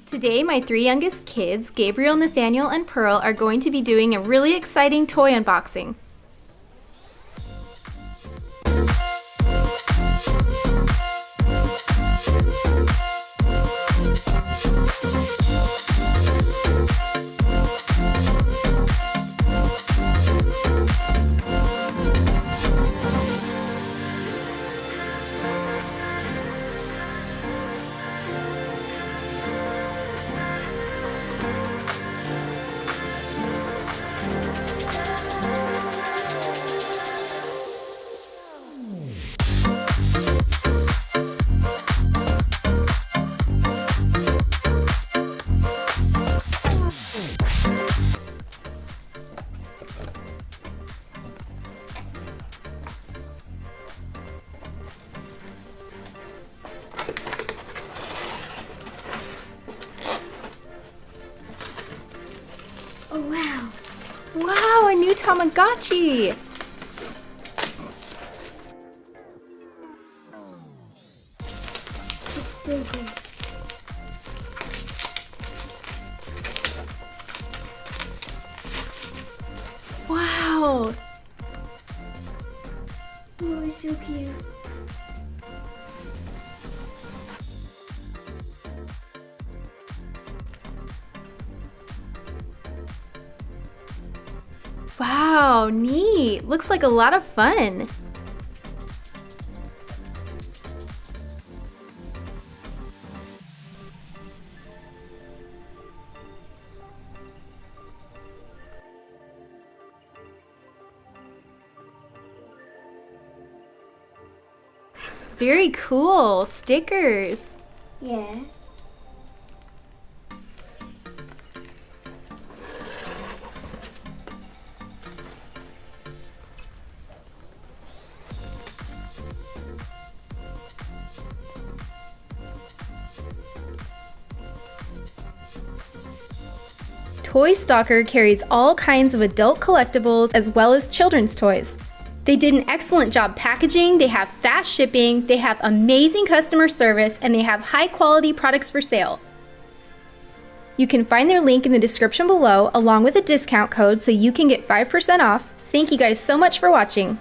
Today, my three youngest kids, Gabriel, Nathaniel, and Pearl, are going to be doing a really exciting toy unboxing. Oh wow! Wow, a new Tamagotchi! It's so good. Wow! Oh, it's so cute. Wow, neat! Looks like a lot of fun! Very cool! Stickers! Yeah. Toy Stlkr carries all kinds of adult collectibles as well as children's toys. They did an excellent job packaging, they have fast shipping, they have amazing customer service, and they have high quality products for sale. You can find their link in the description below along with a discount code so you can get 5% off. Thank you guys so much for watching.